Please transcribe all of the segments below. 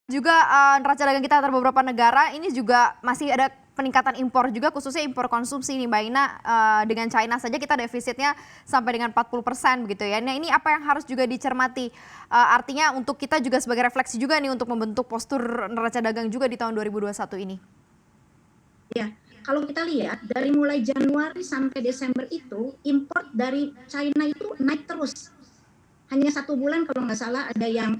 Juga neraca dagang kita antar beberapa negara ini juga masih ada peningkatan impor juga, khususnya impor konsumsi nih Mbak Ina. Dengan China saja kita defisitnya sampai dengan 40% begitu ya. Nah ini apa yang harus juga dicermati? Artinya untuk kita juga sebagai refleksi juga nih untuk membentuk postur neraca dagang juga di tahun 2021 ini. Ya, kalau kita lihat dari mulai Januari sampai Desember itu import dari China itu naik terus. Hanya 1 bulan kalau nggak salah ada yang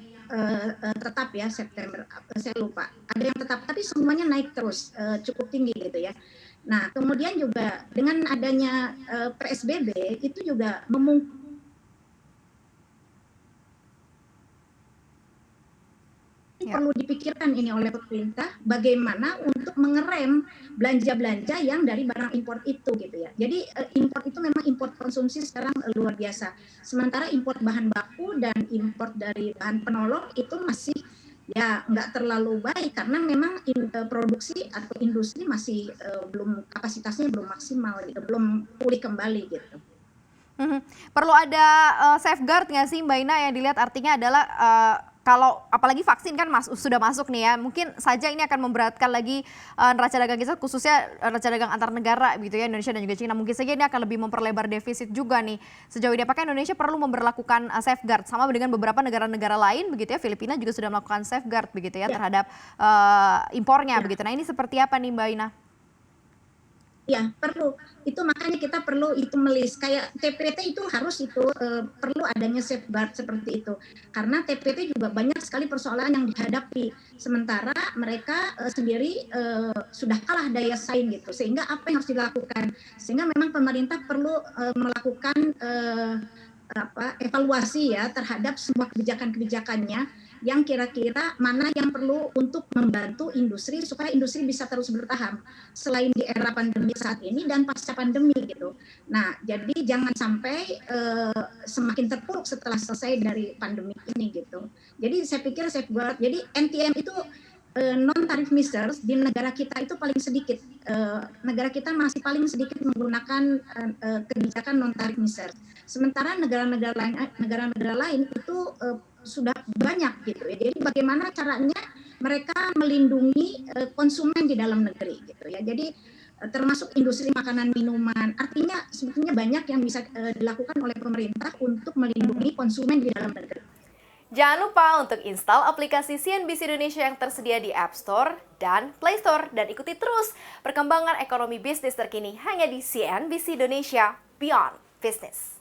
tetap ya September, saya lupa. Ada yang tetap, tapi semuanya naik terus, cukup tinggi gitu ya. Nah, kemudian juga dengan adanya PSBB itu juga Ya. perlu dipikirkan ini oleh pemerintah bagaimana untuk mengerem belanja-belanja yang dari barang impor itu gitu ya. Jadi impor itu memang impor konsumsi sekarang luar biasa. Sementara impor bahan baku dan impor dari bahan penolong itu masih ya nggak terlalu baik karena memang produksi atau industri masih belum kapasitasnya belum maksimal gitu, belum pulih kembali gitu. Mhm. Perlu ada safeguard nggak sih Mbak Ina yang dilihat artinya adalah kalau apalagi vaksin kan sudah masuk nih ya, mungkin saja ini akan memberatkan lagi neraca dagang kita khususnya neraca dagang antar negara gitu ya, Indonesia dan juga Cina. Mungkin saja ini akan lebih memperlebar defisit juga nih. Sejauh ini apakah Indonesia perlu memberlakukan safeguard sama dengan beberapa negara-negara lain begitu ya, Filipina juga sudah melakukan safeguard begitu ya Ya, terhadap impornya ya. begitu. Nah ini seperti apa nih Mbak Ina? Ya, perlu. Itu makanya kita perlu itu melis. Kayak TPT itu harus itu perlu adanya safeguard seperti itu. Karena TPT juga banyak sekali persoalan yang dihadapi. Sementara mereka sendiri sudah kalah daya saing gitu. Sehingga apa yang harus dilakukan? Sehingga memang pemerintah perlu melakukan evaluasi ya terhadap semua kebijakan-kebijakannya yang kira-kira mana yang perlu untuk membantu industri supaya industri bisa terus bertahan selain di era pandemi saat ini dan pasca pandemi gitu. Nah, jadi jangan sampai semakin terpuruk setelah selesai dari pandemi ini gitu. Jadi saya pikir safeguard. Jadi NTM itu non tarif measures di negara kita itu paling sedikit. Negara kita masih paling sedikit menggunakan kebijakan non tarif measures. Sementara negara-negara lain itu sudah banyak gitu ya. Jadi bagaimana caranya mereka melindungi konsumen di dalam negeri gitu ya. Jadi termasuk industri makanan minuman. Artinya sebetulnya banyak yang bisa dilakukan oleh pemerintah untuk melindungi konsumen di dalam negeri. Jangan lupa untuk install aplikasi CNBC Indonesia yang tersedia di App Store dan Play Store. Dan ikuti terus perkembangan ekonomi bisnis terkini hanya di CNBC Indonesia Beyond Business.